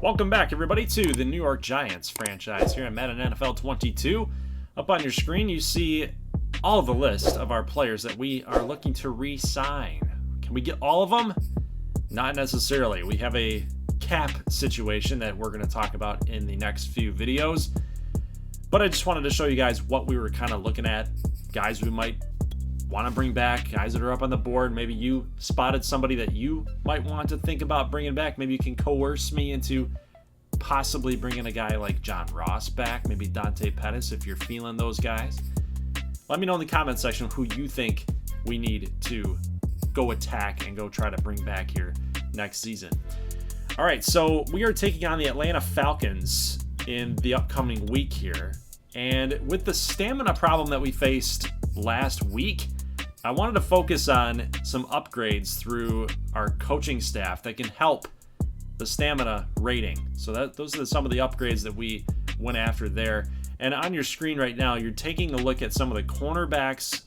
Welcome back, everybody, to the New York Giants franchise here on Madden NFL 22. Up on your screen, you see all of the list of our players that we are looking to re-sign. Can we get all of them? Not necessarily. We have a cap situation that we're going to talk about in the next few videos. But I just wanted to show you guys what we were kind of looking at. Guys we might want to bring back, guys that are up on the board. Maybe you spotted somebody that you might want to think about bringing back. Maybe you can coerce me into possibly bringing a guy like John Ross back, maybe Dante Pettis if you're feeling those guys. Let me know in the comment section who you think we need to go attack and go try to bring back here next season. All right, so we are taking on the Atlanta Falcons in the upcoming week here. And with the stamina problem that we faced last week, I wanted to focus on some upgrades through our coaching staff that can help the stamina rating. So those are some of the upgrades that we went after there. And on your screen right now, you're taking a look at some of the cornerbacks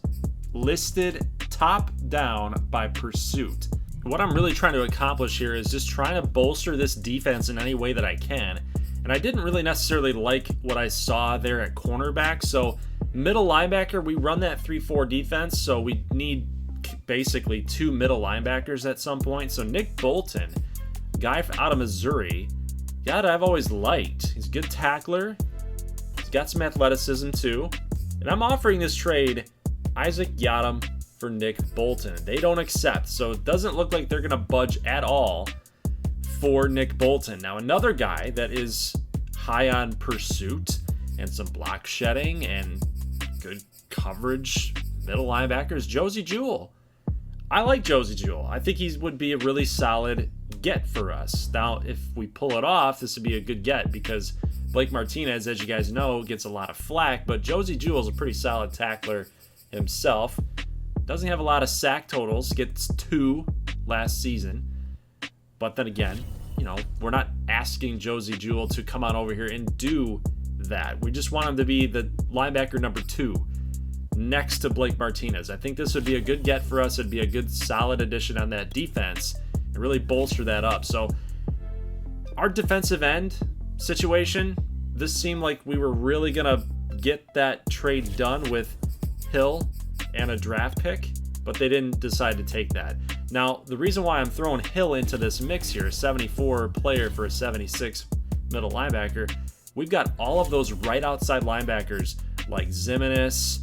listed top down by pursuit. What I'm really trying to accomplish here is just trying to bolster this defense in any way that I can. And I didn't really necessarily like what I saw there at cornerback. So middle linebacker, we run that 3-4 defense, so we need basically two middle linebackers at some point. So Nick Bolton, guy out of Missouri, guy that I've always liked. He's a good tackler. He's got some athleticism too. And I'm offering this trade, Isaac Yiadom for Nick Bolton. They don't accept, so it doesn't look like they're going to budge at all for Nick Bolton. Now, another guy that is high on pursuit and some block shedding and good coverage middle linebackers, Josey Jewell. I like Josey Jewell. I think he would be a really solid get for us. Now, if we pull it off, this would be a good get because Blake Martinez, as you guys know, gets a lot of flack, but Josey Jewell is a pretty solid tackler himself. Doesn't have a lot of sack totals, gets 2 last season. But then again, you know, we're not asking Josey Jewell to come on over here and do that. We just want him to be the linebacker number 2 next to Blake Martinez. I think this would be a good get for us. It'd be a good solid addition on that defense and really bolster that up. So our defensive end situation, this seemed like we were really going to get that trade done with Hill and a draft pick, but they didn't decide to take that. Now, the reason why I'm throwing Hill into this mix here, a 74 player for a 76 middle linebacker, we've got all of those right outside linebackers like Zimenez,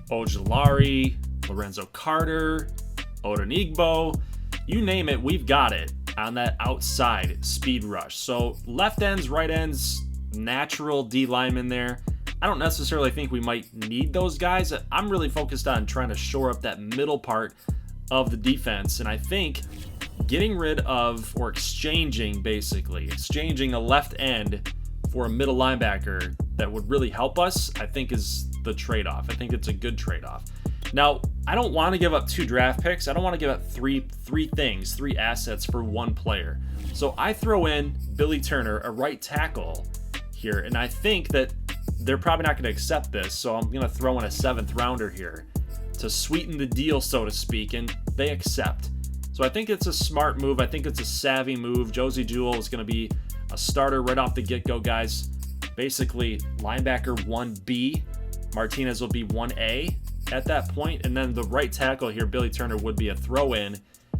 Ojulari, Lorenzo Carter, Odenigbo, you name it, we've got it on that outside speed rush. So left ends, right ends, natural D linemen there. I don't necessarily think we might need those guys. I'm really focused on trying to shore up that middle part of the defense. And I think getting rid of, or exchanging a left end for a middle linebacker that would really help us, I think is the trade-off. I think it's a good trade-off. Now, I don't want to give up 2 draft picks. I don't want to give up three assets for 1 player. So I throw in Billy Turner, a right tackle here, and I think that they're probably not going to accept this, so I'm going to throw in a 7th rounder here to sweeten the deal, so to speak, and they accept. So I think it's a smart move. I think it's a savvy move. Josey Jewell is going to be a starter right off the get-go, guys. Basically, linebacker 1B. Martinez will be 1A at that point, and then the right tackle here, Billy Turner, would be a throw-in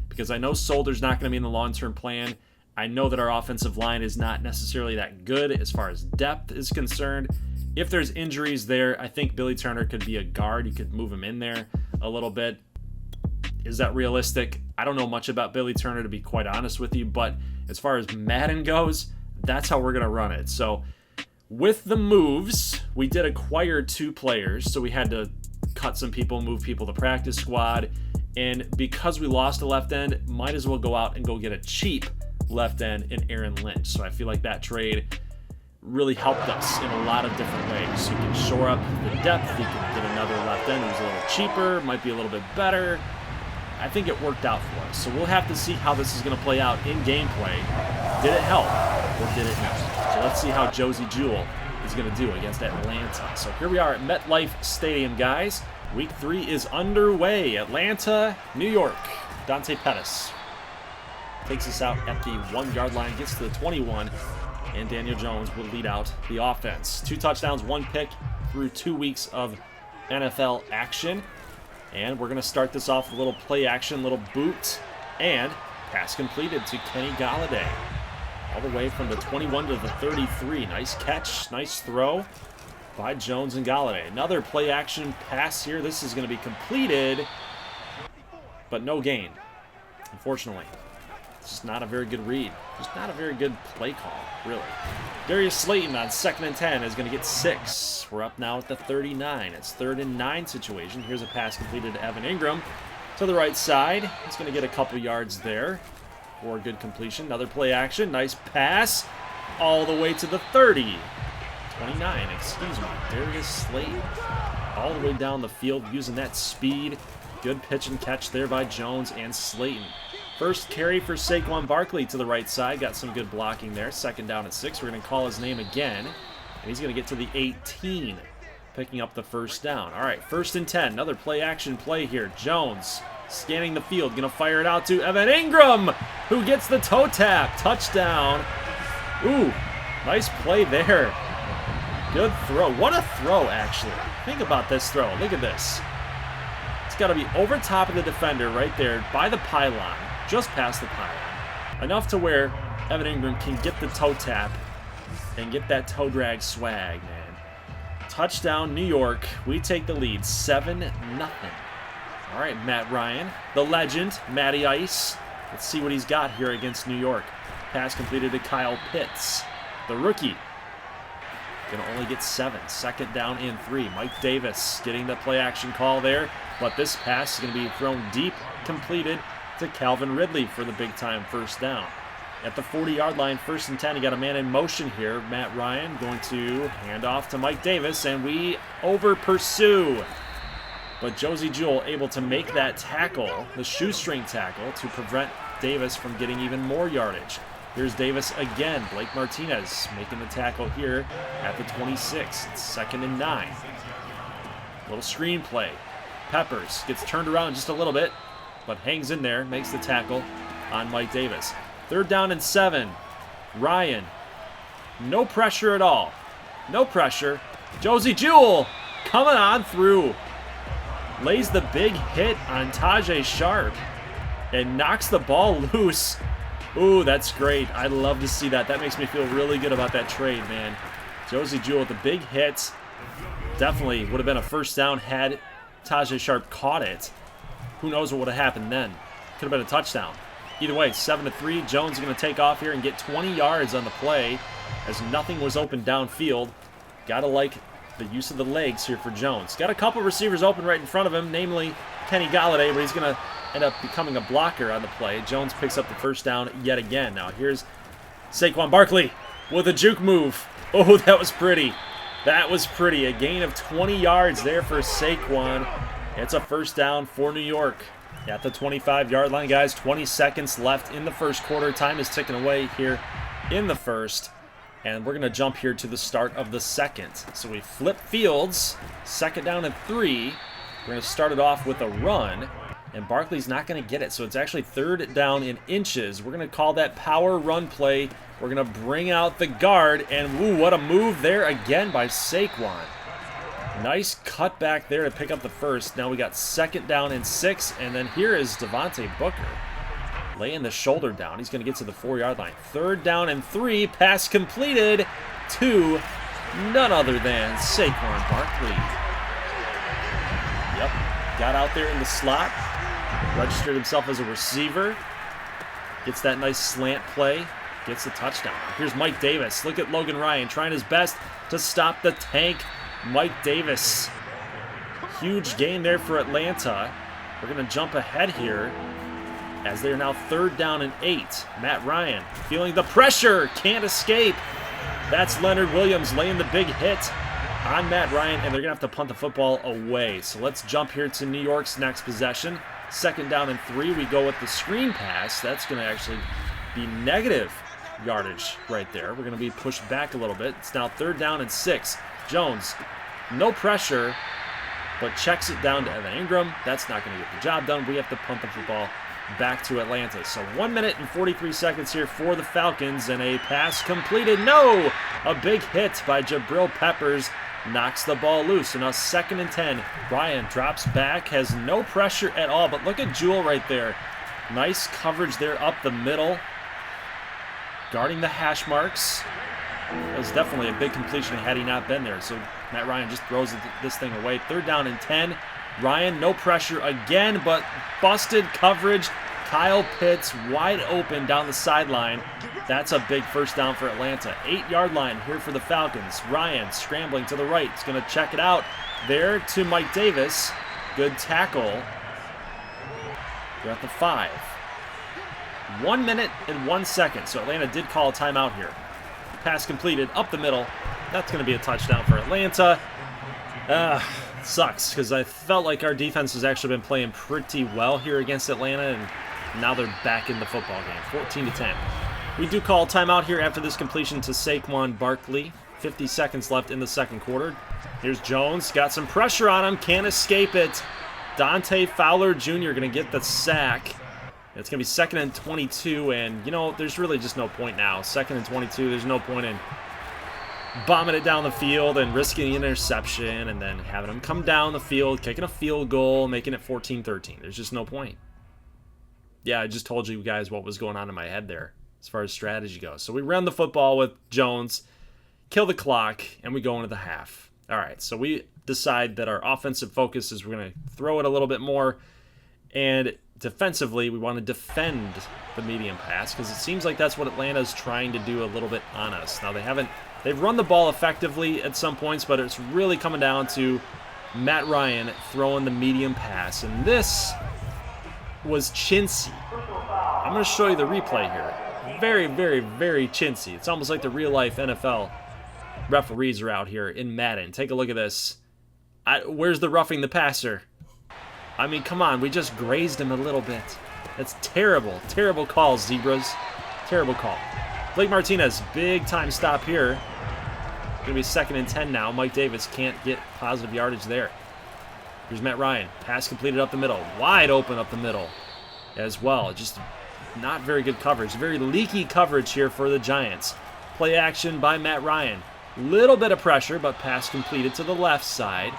because I know Solder's not going to be in the long-term plan. I know that our offensive line is not necessarily that good as far as depth is concerned. If there's injuries there, I think Billy Turner could be a guard. You could move him in there a little bit. Is that realistic? I don't know much about Billy Turner, to be quite honest with you, but as far as Madden goes, that's how we're going to run it. So with the moves, we did acquire 2 players, so we had to cut some people, move people to practice squad, and because we lost a left end, might as well go out and go get a cheap left end in Aaron Lynch. So I feel like that trade really helped us in a lot of different ways. You can shore up the depth, you can get another left end who's a little cheaper, might be a little bit better. I think it worked out for us. So we'll have to see how this is going to play out in gameplay. Did it help or did it not? So let's see how Josey Jewell is going to do against Atlanta. So here we are at MetLife Stadium, guys. Week 3 is underway. Atlanta, New York. Dante Pettis takes us out at the 1-yard line, gets to the 21, And Daniel Jones will lead out the offense. 2 touchdowns, 1 pick through 2 weeks of NFL action. And we're going to start this off with a little play action, little boot, and pass completed to Kenny Golladay. All the way from the 21 to the 33. Nice catch, nice throw by Jones and Golladay. Another play action pass here. This is going to be completed, but no gain, unfortunately. It's just not a very good read. Just not a very good play call, really. Darius Slayton on 2nd and 10 is going to get 6. We're up now at the 39. It's 3rd and 9 situation. Here's a pass completed to Evan Ingram to the right side. He's going to get a couple yards there for a good completion. Another play action. Nice pass all the way to the 30. 29, excuse me. Darius Slayton all the way down the field using that speed. Good pitch and catch there by Jones and Slayton. First carry for Saquon Barkley to the right side. Got some good blocking there. 2nd down and 6. We're going to call his name again. And he's going to get to the 18, picking up the 1st down. All right, 1st and 10. Another play action play here. Jones scanning the field. Going to fire it out to Evan Ingram, who gets the toe tap. Touchdown. Ooh, nice play there. Good throw. What a throw, actually. Think about this throw. Look at this. It's got to be over top of the defender right there by the pylon. Just past the pylon. Enough to where Evan Ingram can get the toe tap and get that toe drag swag, man. Touchdown, New York. We take the lead, 7-0. All right, Matt Ryan, the legend, Matty Ice. Let's see what he's got here against New York. Pass completed to Kyle Pitts, the rookie. Going to only get 7. 2nd down and 3. Mike Davis getting the play action call there, but this pass is going to be thrown deep, completed to Calvin Ridley for the big-time 1st down. At the 40-yard line, 1st and 10, you got a man in motion here. Matt Ryan going to hand off to Mike Davis, and we over-pursue. But Josie Jewell able to make that tackle, the shoestring tackle, to prevent Davis from getting even more yardage. Here's Davis again. Blake Martinez making the tackle here at the 26. It's 2nd and 9. Little screen play. Peppers gets turned around just a little bit, but hangs in there, makes the tackle on Mike Davis. 3rd down and 7. Ryan. No pressure at all. No pressure. Josie Jewell coming on through. Lays the big hit on Tajay Sharp and knocks the ball loose. Ooh, that's great. I love to see that. That makes me feel really good about that trade, man. Josie Jewell with the big hit. Definitely would have been a 1st down had Tajay Sharp caught it. Who knows what would have happened then. Could have been a touchdown. Either way, 7-3. Jones is going to take off here and get 20 yards on the play as nothing was open downfield. Got to like the use of the legs here for Jones. Got a couple receivers open right in front of him, namely Kenny Golladay, but he's going to end up becoming a blocker on the play. Jones picks up the 1st down yet again. Now here's Saquon Barkley with a juke move. Oh, that was pretty. That was pretty. A gain of 20 yards there for Saquon. It's a 1st down for New York. At the 25-yard line, guys. 20 seconds left in the 1st quarter. Time is ticking away here in the 1st. And we're going to jump here to the start of the 2nd. So we flip fields. 2nd down and 3. We're going to start it off with a run. And Barkley's not going to get it. So it's actually 3rd down in inches. We're going to call that power run play. We're going to bring out the guard. And, ooh, what a move there again by Saquon. Nice cut back there to pick up the 1st. Now we got 2nd down and 6. And then here is Devontae Booker laying the shoulder down. He's going to get to the 4-yard line. 3rd down and 3. Pass completed to none other than Saquon Barkley. Yep. Got out there in the slot. Registered himself as a receiver. Gets that nice slant play. Gets the touchdown. Here's Mike Davis. Look at Logan Ryan trying his best to stop the tank. Mike Davis. Huge gain there for Atlanta. We're going to jump ahead here as they are now 3rd down and 8. Matt Ryan feeling the pressure. Can't escape. That's Leonard Williams laying the big hit on Matt Ryan, and they're going to have to punt the football away. So let's jump here to New York's next possession. 2nd down and 3. We go with the screen pass. That's going to actually be negative yardage right there. We're going to be pushed back a little bit. It's now 3rd down and 6. Jones, no pressure, but checks it down to Evan Ingram. That's not going to get the job done. We have to punt the football back to Atlanta. So 1 minute and 43 seconds here for the Falcons, and a pass completed. No! A big hit by Jabril Peppers knocks the ball loose. So now 2nd and 10. Ryan drops back, has no pressure at all, but look at Jewell right there. Nice coverage there up the middle, guarding the hash marks. That was definitely a big completion had he not been there. So Matt Ryan just throws this thing away. 3rd down and 10. Ryan, no pressure again, but busted coverage. Kyle Pitts wide open down the sideline. That's a big 1st down for Atlanta. 8-yard line here for the Falcons. Ryan scrambling to the right. He's going to check it out. There to Mike Davis. Good tackle. We're at the 5. 1 minute and 1 second. So Atlanta did call a timeout here. Pass completed up the middle. That's going to be a touchdown for Atlanta. Sucks because I felt like our defense has actually been playing pretty well here against Atlanta, and now they're back in the football game. 14-10. We do call a timeout here after this completion to Saquon Barkley. 50 seconds left in the 2nd quarter. Here's Jones. Got some pressure on him. Can't escape it. Dante Fowler Jr. going to get the sack. It's going to be 2nd and 22, and, you know, there's really just no point now. 2nd and 22, there's no point in bombing it down the field and risking an interception and then having them come down the field, kicking a field goal, making it 14-13. There's just no point. Yeah, I just told you guys what was going on in my head there as far as strategy goes. So we run the football with Jones, kill the clock, and we go into the half. All right, so we decide that our offensive focus is we're going to throw it a little bit more, and defensively we want to defend the medium pass because it seems like that's what Atlanta's trying to do a little bit on us. Now they've run the ball effectively at some points, but it's really coming down to Matt Ryan throwing the medium pass, and this was chintzy. I'm going to show you the replay here. Very, very, very chintzy. It's almost like the real-life NFL referees are out here in Madden. Take a look at this. Where's the roughing the passer? I mean, come on. We just grazed him a little bit. That's terrible. Terrible call, Zebras. Terrible call. Blake Martinez, big-time stop here. Going to be 2nd and 10 now. Mike Davis can't get positive yardage there. Here's Matt Ryan. Pass completed up the middle. Wide open up the middle as well. Just not very good coverage. Very leaky coverage here for the Giants. Play action by Matt Ryan. Little bit of pressure, but pass completed to the left side.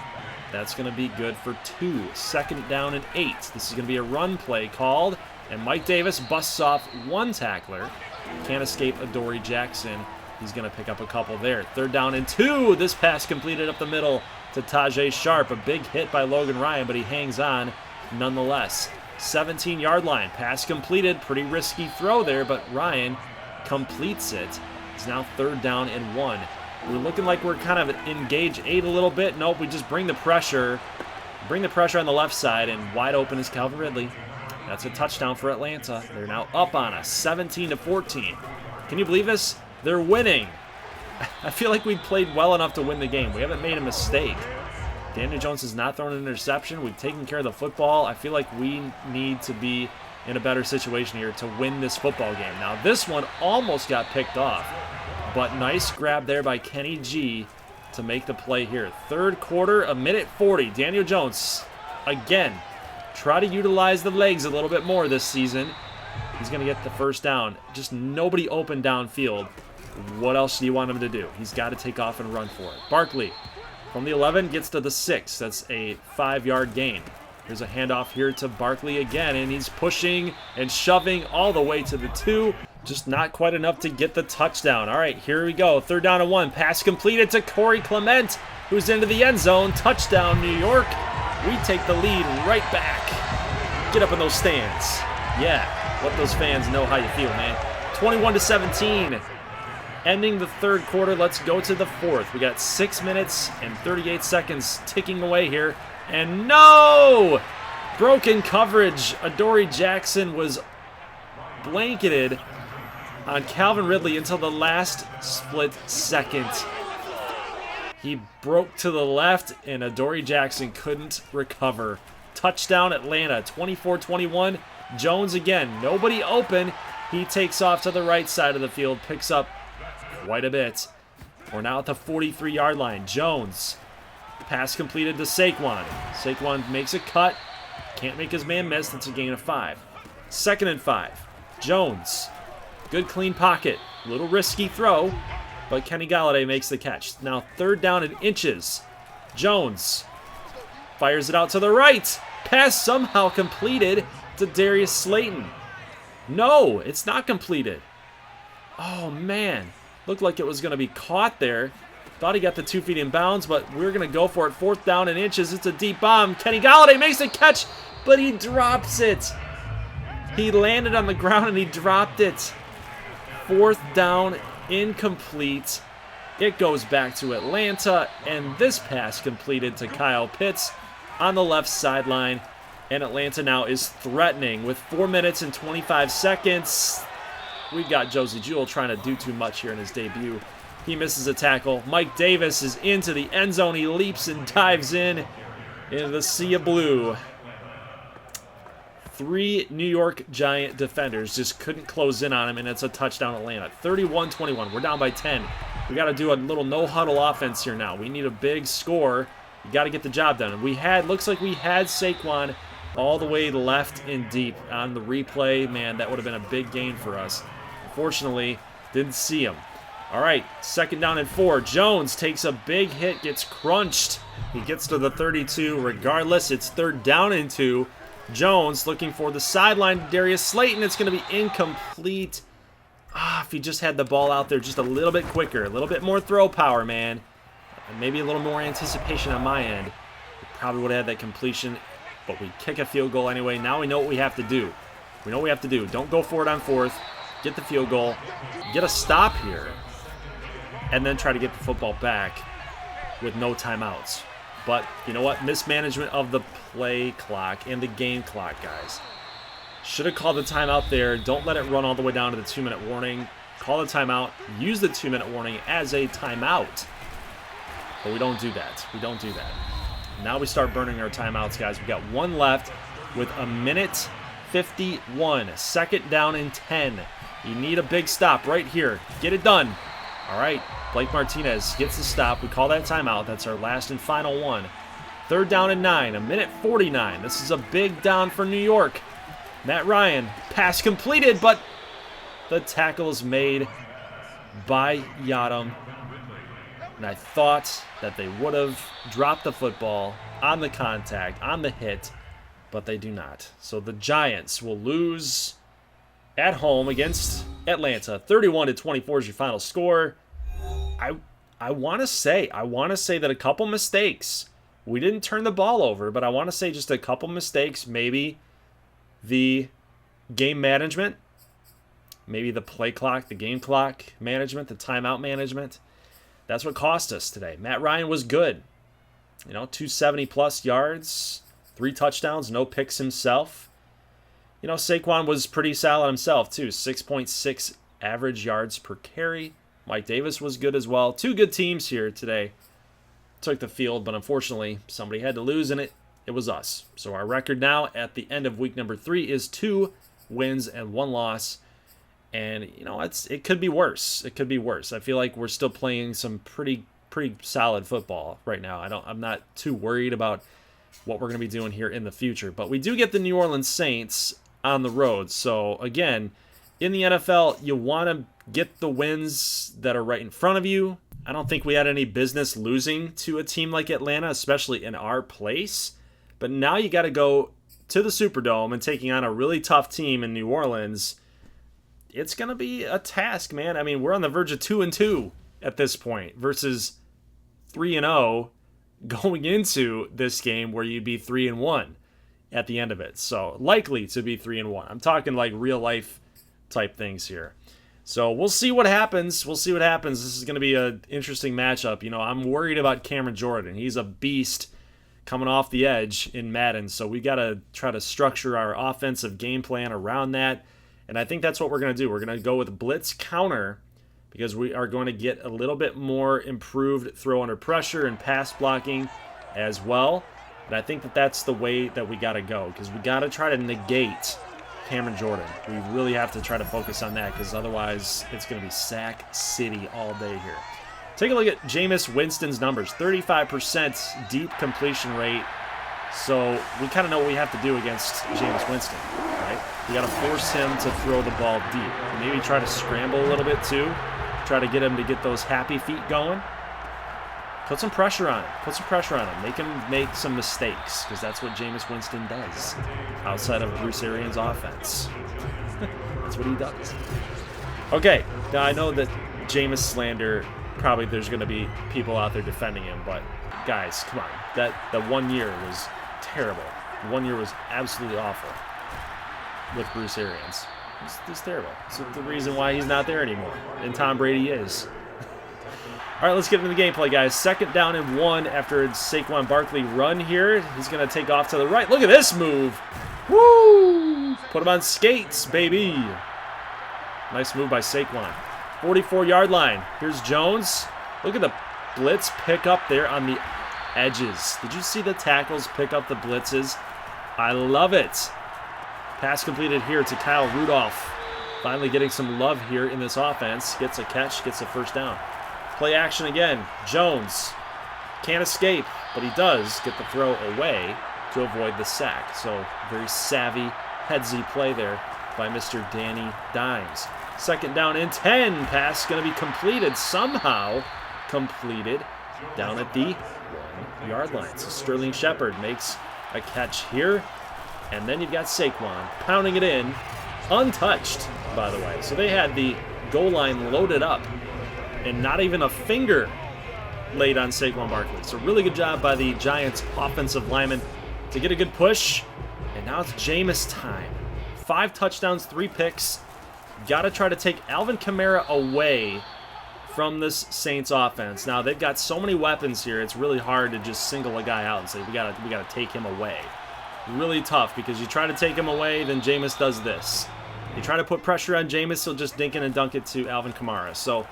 That's going to be good for 2. 2nd down and 8. This is going to be a run play called, and Mike Davis busts off 1 tackler. Can't escape Adoree Jackson. He's going to pick up a couple there. 3rd down and 2. This pass completed up the middle to Tajay Sharp. A big hit by Logan Ryan, but he hangs on nonetheless. 17-yard line. Pass completed. Pretty risky throw there, but Ryan completes it. It's now 3rd down and 1. We're looking like we're kind of engage 8 a little bit. Nope, we just bring the pressure. Bring the pressure on the left side, and wide open is Calvin Ridley. That's a touchdown for Atlanta. They're now up on us, 17-14. Can you believe this? They're winning. I feel like we played well enough to win the game. We haven't made a mistake. Daniel Jones has not thrown an interception. We've taken care of the football. I feel like we need to be in a better situation here to win this football game. Now, this one almost got picked off, but nice grab there by Kenny G to make the play here. 3rd quarter, 1:40. Daniel Jones, again, try to utilize the legs a little bit more this season. He's going to get the 1st down. Just nobody open downfield. What else do you want him to do? He's got to take off and run for it. Barkley from the 11 gets to the 6. That's a 5-yard gain. Here's a handoff here to Barkley again, and he's pushing and shoving all the way to the 2. Just not quite enough to get the touchdown. All right, here we go. 3rd down and 1. Pass completed to Corey Clement, who's into the end zone. Touchdown, New York. We take the lead right back. Get up in those stands. Yeah, let those fans know how you feel, man. 21-17. Ending the 3rd quarter. Let's go to the 4th. We got 6 minutes and 38 seconds ticking away here. And no! Broken coverage. Adoree Jackson was blanketed on Calvin Ridley until the last split second. He broke to the left, and Adoree Jackson couldn't recover. Touchdown Atlanta, 24-21. Jones again, nobody open. He takes off to the right side of the field, picks up quite a bit. We're now at the 43-yard line. Jones, pass completed to Saquon. Saquon makes a cut. Can't make his man miss. That's a gain of 5. 2nd and 5. Jones. Good clean pocket. Little risky throw, but Kenny Golladay makes the catch. Now 3rd down and inches. Jones fires it out to the right. Pass somehow completed to Darius Slayton. No, it's not completed. Oh, man. Looked like it was going to be caught there. Thought he got the 2 feet in bounds, but we're going to go for it. 4th down and inches. It's a deep bomb. Kenny Golladay makes the catch, but he drops it. He landed on the ground and he dropped it. 4th down, incomplete. It goes back to Atlanta, and this pass completed to Kyle Pitts on the left sideline. And Atlanta now is threatening with 4 minutes and 25 seconds. We've got Josie Jewell trying to do too much here in his debut. He misses a tackle. Mike Davis is into the end zone. He leaps and dives in into the sea of blue. 3 New York Giant defenders just couldn't close in on him, and it's a touchdown Atlanta. 31-21. We're down by 10. We got to do a little no-huddle offense here now. We need a big score. You got to get the job done. And looks like we had Saquon all the way left and deep on the replay. Man, that would have been a big gain for us. Unfortunately, didn't see him. All right, 2nd down and 4. Jones takes a big hit, gets crunched. He gets to the 32. Regardless, it's 3rd down and 2. Jones looking for the sideline. Darius Slayton. It's going to be incomplete. If he just had the ball out there just a little bit quicker, a little bit more throw power, man. Maybe a little more anticipation on my end. We probably would have had that completion, but we kick a field goal anyway. Now we know what we have to do. We know what we have to do. Don't go for it on 4th. Get the field goal. Get a stop here. And then try to get the football back with no timeouts. But you know what? Mismanagement of the play clock and the game clock, guys. Should have called the timeout there. Don't let it run all the way down to the 2-minute warning. Call the timeout. Use the 2-minute warning as a timeout. But we don't do that. We don't do that. Now we start burning our timeouts, guys. We've got 1 left with 1:51. 2nd down and 10. You need a big stop right here. Get it done. All right. Blake Martinez gets the stop. We call that timeout. That's our last and final one. 3rd down and 9. 1:49. This is a big down for New York. Matt Ryan. Pass completed, but the tackle is made by Yadam. And I thought that they would have dropped the football on the contact, on the hit, but they do not. So the Giants will lose at home against Atlanta. 31-24 is your final score. I want to say that a couple mistakes. We didn't turn the ball over, but I want to say just a couple mistakes. Maybe the game management, maybe the play clock, the game clock management, the timeout management. That's what cost us today. Matt Ryan was good. 270-plus yards, 3 touchdowns, no picks himself. Saquon was pretty solid himself, too. 6.6 average yards per carry. Mike Davis was good as well. 2 good teams here today took the field, but unfortunately, somebody had to lose, and it was us. So our record now at the end of week number 3 is 2 wins and 1 loss. And, it could be worse. It could be worse. I feel like we're still playing some pretty solid football right now. I'm not too worried about what we're going to be doing here in the future. But we do get the New Orleans Saints on the road. So, again, in the NFL, you want to get the wins that are right in front of you. I don't think we had any business losing to a team like Atlanta, especially in our place. But now you got to go to the Superdome and taking on a really tough team in New Orleans. It's going to be a task, man. I mean, we're on the verge of 2-2 at this point versus 3-0 going into this game where you'd be 3-1 at the end of it. So likely to be 3-1. I'm talking like real life type things here. So we'll see what happens. This is going to be an interesting matchup. I'm worried about Cameron Jordan. He's a beast coming off the edge in Madden. So we got to try to structure our offensive game plan around that. And I think that's what we're going to do. We're going to go with blitz counter because we are going to get a little bit more improved throw under pressure and pass blocking as well. And I think that's the way that we got to go because we got to try to negate Cameron Jordan. We really have to try to focus on that because otherwise it's going to be sack city all day here. Take a look at Jameis Winston's numbers. 35% deep completion rate. So we kind of know what we have to do against Jameis Winston, right? We got to force him to throw the ball deep. Maybe try to scramble a little bit too. Try to get him to get those happy feet going. Put some pressure on him. Put some pressure on him. Make him make some mistakes, because that's what Jameis Winston does outside of Bruce Arians' offense. That's what he does. Okay, now I know that Jameis slander, probably there's going to be people out there defending him, but guys, come on. That 1 year was terrible. 1 year was absolutely awful with Bruce Arians. It's terrible. It's the reason why he's not there anymore, and Tom Brady is. All right, let's get into the gameplay, guys. 2nd down and 1 after Saquon Barkley run here. He's going to take off to the right. Look at this move. Woo! Put him on skates, baby. Nice move by Saquon. 44-yard line. Here's Jones. Look at the blitz pick up there on the edges. Did you see the tackles pick up the blitzes? I love it. Pass completed here to Kyle Rudolph. Finally getting some love here in this offense. Gets a catch, gets a 1st down. Play action again. Jones can't escape, but he does get the throw away to avoid the sack. So very savvy, headsy play there by Mr. Danny Dimes. 2nd down and 10. Pass going to be completed, somehow completed, down at the 1-yard line. So Sterling Shepard makes a catch here. And then you've got Saquon pounding it in, untouched, by the way. So they had the goal line loaded up, and not even a finger laid on Saquon Barkley. So really good job by the Giants offensive lineman to get a good push. And now it's Jameis time. 5 touchdowns, 3 picks. Got to try to take Alvin Kamara away from this Saints offense. Now they've got so many weapons here. It's really hard to just single a guy out and say we got to take him away. Really tough, because you try to take him away, then Jameis does this. You try to put pressure on Jameis, he'll just dink it and dunk it to Alvin Kamara. So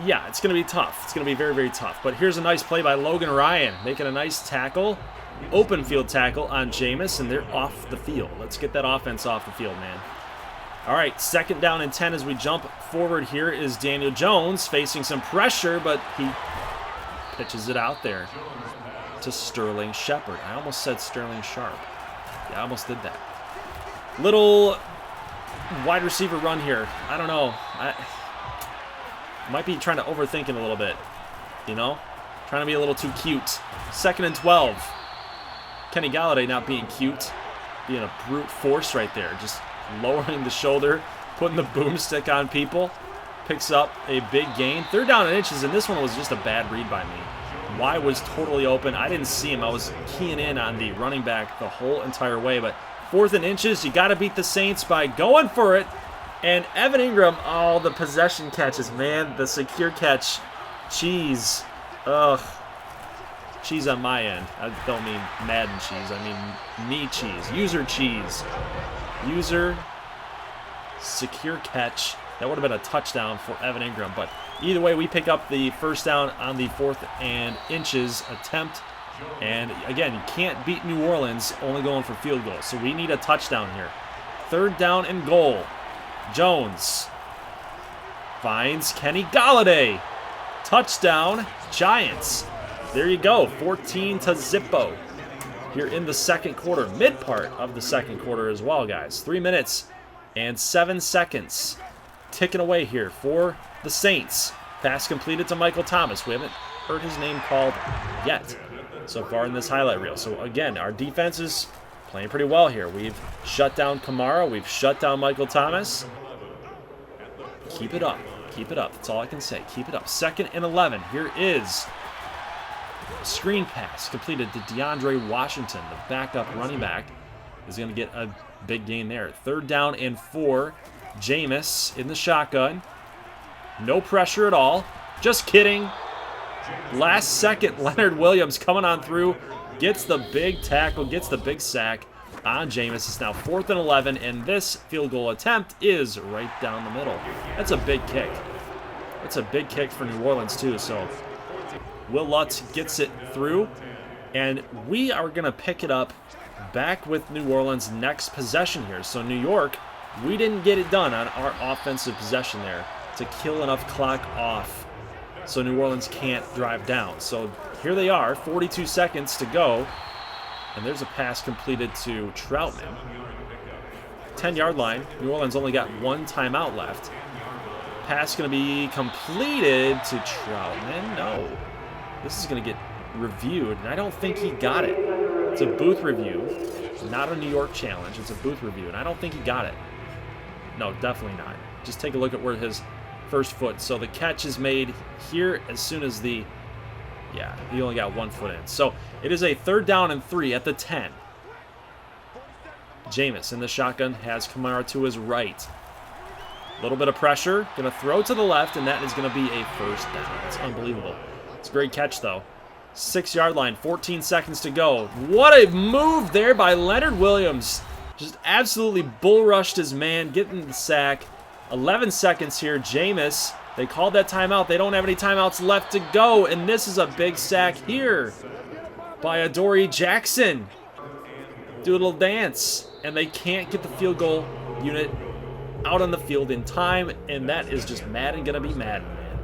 yeah, it's going to be tough. It's going to be very, very tough. But here's a nice play by Logan Ryan, making a nice tackle, open field tackle on Jameis, and they're off the field. Let's get that offense off the field, man. All right, 2nd down and 10 as we jump forward. Here is Daniel Jones facing some pressure, but he pitches it out there to Sterling Shepard. I almost said Sterling Sharp. Yeah, I almost did that. Little wide receiver run here. I don't know. I might be trying to overthink it a little bit, you know? Trying to be a little too cute. 2nd and 12. Kenny Galladay not being cute. Being a brute force right there. Just lowering the shoulder, putting the boomstick on people. Picks up a big gain. 3rd down and inches, and this one was just a bad read by me. Y was totally open. I didn't see him. I was keying in on the running back the whole entire way. But 4th and inches, you got to beat the Saints by going for it. And Evan Ingram, oh, the possession catches, man. The secure catch. Cheese. Ugh. Cheese on my end. I don't mean Madden cheese. I mean me cheese. User cheese. User secure catch. That would have been a touchdown for Evan Ingram. But either way, we pick up the 1st down on the 4th and inches attempt. And again, you can't beat New Orleans only going for field goals. So we need a touchdown here. 3rd down and goal. Jones finds Kenny Galladay. Touchdown, Giants. There you go, 14-0 here in the 2nd quarter. Mid part of the 2nd quarter as well, guys. 3 minutes and 7 seconds. Ticking away here for the Saints. Pass completed to Michael Thomas. We haven't heard his name called yet so far in this highlight reel. So again, our defense is playing pretty well here. We've shut down Kamara. We've shut down Michael Thomas. Keep it up. Keep it up. That's all I can say. Keep it up. 2nd and 11. Here is a screen pass completed to DeAndre Washington. The backup running back is going to get a big gain there. 3rd down and 4. Jameis in the shotgun. No pressure at all. Just kidding. Last second, Leonard Williams coming on through. Gets the big tackle. Gets the big sack on Jameis. It's now 4th and 11, and this field goal attempt is right down the middle. That's a big kick. That's a big kick for New Orleans, too. So Will Lutz gets it through, and we are going to pick it up back with New Orleans next possession here. So New York, we didn't get it done on our offensive possession there to kill enough clock off so New Orleans can't drive down. So here they are, 42 seconds to go, and there's a pass completed to Troutman. 10-yard line. New Orleans only got 1 timeout left. Pass going to be completed to Troutman. No. This is going to get reviewed, and I don't think he got it. It's a booth review, not a New York challenge. It's a booth review, and I don't think he got it. No, definitely not. Just take a look at where his first foot. So the catch is made here as soon as the... Yeah, he only got 1 foot in. So it is a 3rd down and 3 at the 10. Jameis in the shotgun has Kamara to his right. A little bit of pressure. Going to throw to the left, and that is going to be a first down. It's unbelievable. It's a great catch, though. 6-yard line, 14 seconds to go. What a move there by Leonard Williams. Just absolutely bull rushed his man, getting the sack. 11 seconds here. Jameis, they called that timeout. They don't have any timeouts left to go, and this is a big sack here by Adoree Jackson. Do a little dance, and they can't get the field goal unit out on the field in time, and that is just Madden gonna be Madden, man.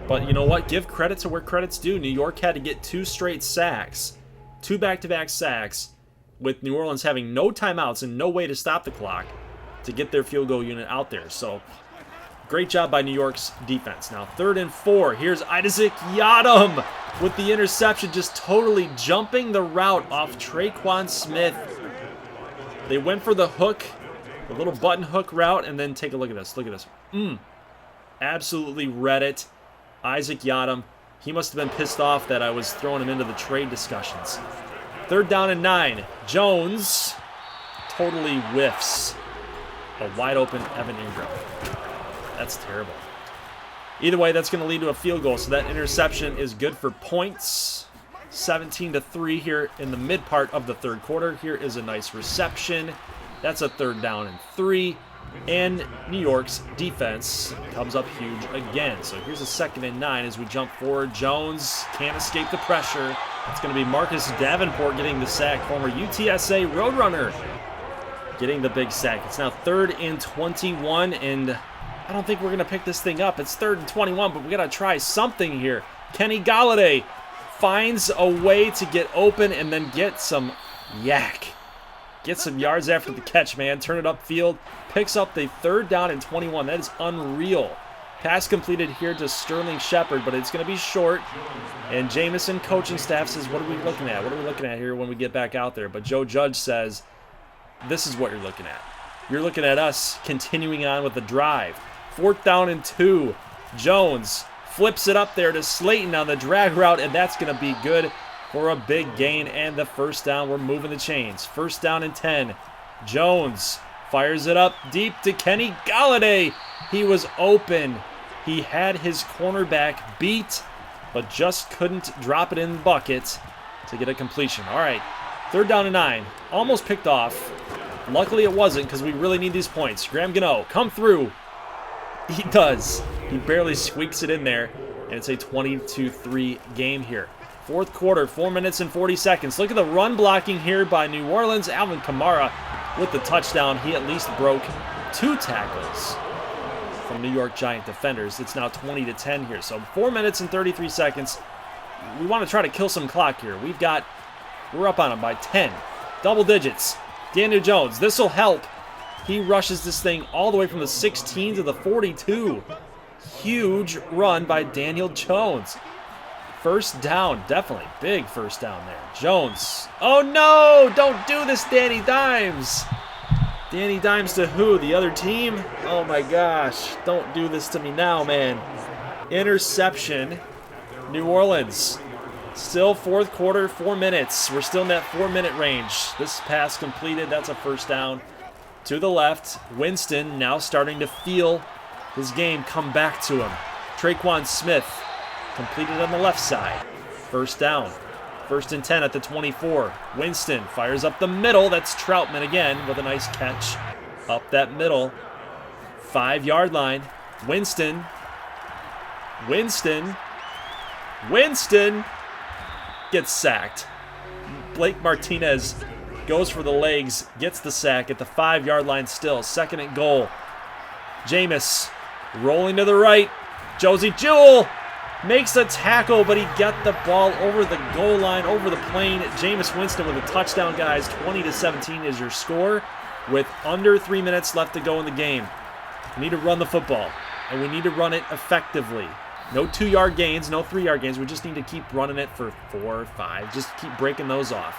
But you know what? Give credit to where credit's due. New York had to get 2 straight sacks, 2 back-to-back sacks, with New Orleans having no timeouts and no way to stop the clock to get their field goal unit out there. So, great job by New York's defense. Now, 3rd and 4. Here's Isaac Yiadom with the interception, just totally jumping the route off Traquan Smith. They went for the hook, the little button hook route, and then take a look at this. Look at this. Absolutely read it. Isaac Yiadom, he must have been pissed off that I was throwing him into the trade discussions. 3rd down and 9. Jones totally whiffs a wide open Evan Ingram. That's terrible. Either way, that's going to lead to a field goal, so that interception is good for points. 17-3 here in the mid part of the 3rd quarter. Here is a nice reception. That's a 3rd down and 3. And New York's defense comes up huge again. So here's a 2nd and 9 as we jump forward. Jones can't escape the pressure. It's going to be Marcus Davenport getting the sack, former UTSA Roadrunner getting the big sack. It's now 3rd and 21, and I don't think we're going to pick this thing up. It's 3rd and 21, but we got to try something here. Kenny Golladay finds a way to get open and then get some yak. Get some yards after the catch, man. Turn it upfield. Picks up the 3rd down and 21. That is unreal. Pass completed here to Sterling Shepard, but it's going to be short. And Jameson coaching staff says, what are we looking at? What are we looking at here when we get back out there? But Joe Judge says, this is what you're looking at. You're looking at us continuing on with the drive. 4th down and 2. Jones flips it up there to Slayton on the drag route, and that's going to be good for a big gain and the 1st down. We're moving the chains. 1st down and 10. Jones fires it up deep to Kenny Golladay. He was open. He had his cornerback beat, but just couldn't drop it in the bucket to get a completion. All right, 3rd down and 9. Almost picked off. Luckily it wasn't, because we really need these points. Graham Gano, come through. He does. He barely squeaks it in there, and it's a 22-3 game here. 4th quarter, 4 minutes and 40 seconds. Look at the run blocking here by New Orleans. Alvin Kamara with the touchdown. He at least broke 2 tackles from New York Giant defenders. It's now 20-10 here. So 4 minutes and 33 seconds. We want to try to kill some clock here. We're up on them by 10. Double digits. Daniel Jones, this will help. He rushes this thing all the way from the 16 to the 42. Huge run by Daniel Jones. 1st down, definitely. Big 1st down there. Jones. Oh no! Don't do this, Danny Dimes! Danny Dimes to who? The other team? Oh my gosh. Don't do this to me now, man. Interception. New Orleans. Still 4th quarter, 4 minutes. We're still in that 4-minute range. This pass completed. That's a 1st down. To the left. Winston now starting to feel his game come back to him. Traquan Smith. Completed on the left side. 1st down. 1st and 10 at the 24. Winston fires up the middle. That's Troutman again with a nice catch up that middle. 5-yard line. Winston. Gets sacked. Blake Martinez goes for the legs, gets the sack at the 5-yard line still. 2nd and goal. Jameis rolling to the right. Josie Jewell makes a tackle, but he got the ball over the goal line, over the plane. Jameis Winston with a touchdown, guys. 20-17 is your score. with under 3 minutes left to go in the game. We need to run the football, and we need to run it effectively. No 2-yard gains, no 3-yard gains. We just need to keep running it for 4 or 5. Just keep breaking those off.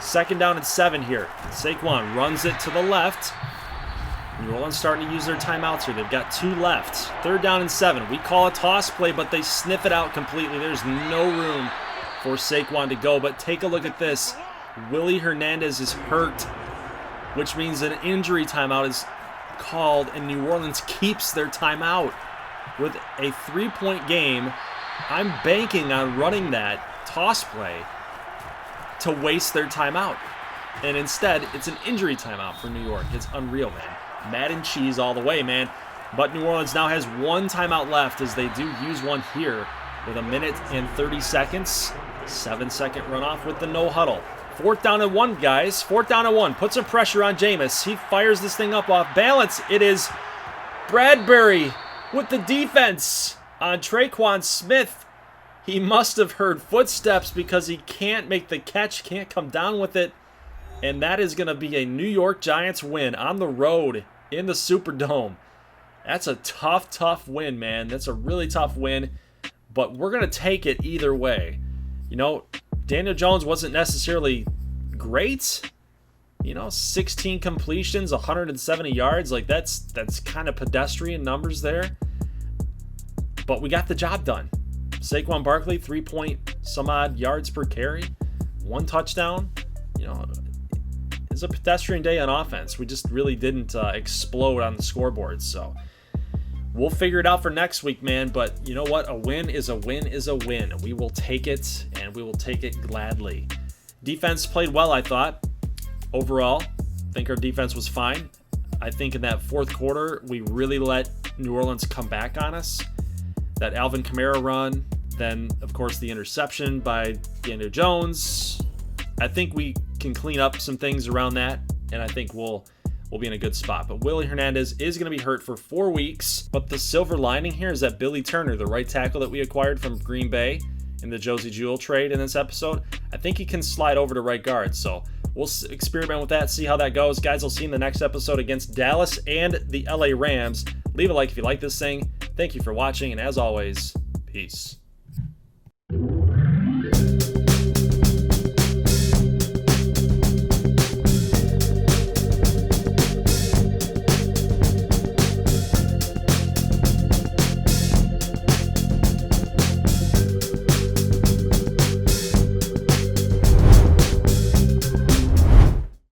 2nd down and 7 here. Saquon runs it to the left. New Orleans starting to use their timeouts here. They've got 2 left. 3rd down and 7. We call a toss play, but they sniff it out completely. There's no room for Saquon to go. But take a look at this. Willie Hernandez is hurt, which means an injury timeout is called, and New Orleans keeps their timeout. With a 3-point game, I'm banking on running that toss play to waste their timeout. And instead, it's an injury timeout for New York. It's unreal, man. Madden cheese all the way, man. But New Orleans now has 1 timeout left, as they do use one here with 1 minute and 30 seconds. 7-second runoff with the no huddle. 4th down and 1, guys. 4th down and 1. Put some pressure on Jameis. He fires this thing up off balance. It is Bradbury with the defense on Traquan Smith. He must have heard footsteps because he can't make the catch, can't come down with it. And that is going to be a New York Giants win on the road in the Superdome. That's a tough, tough win, man. That's a really tough win, but we're going to take it either way. You know, Daniel Jones wasn't necessarily great. 16 completions, 170 yards. Like, that's kind of pedestrian numbers there. But we got the job done. Saquon Barkley, 3-point-some-odd yards per carry. 1 touchdown. It's a pedestrian day on offense. We just really didn't explode on the scoreboard. So we'll figure it out for next week, man. But you know what? A win is a win is a win. We will take it, and we will take it gladly. Defense played well, I thought. Overall, I think our defense was fine. I think in that 4th quarter, we really let New Orleans come back on us. That Alvin Kamara run, then, of course, the interception by Daniel Jones. I think we can clean up some things around that, and I think we'll be in a good spot. But Willie Hernandez is going to be hurt for 4 weeks. But the silver lining here is that Billy Turner, the right tackle that we acquired from Green Bay in the Josie Jewell trade in this episode, I think he can slide over to right guard. So we'll experiment with that, see how that goes. Guys, I'll see you in the next episode against Dallas and the LA Rams. Leave a like if you like this thing. Thank you for watching, and as always, peace.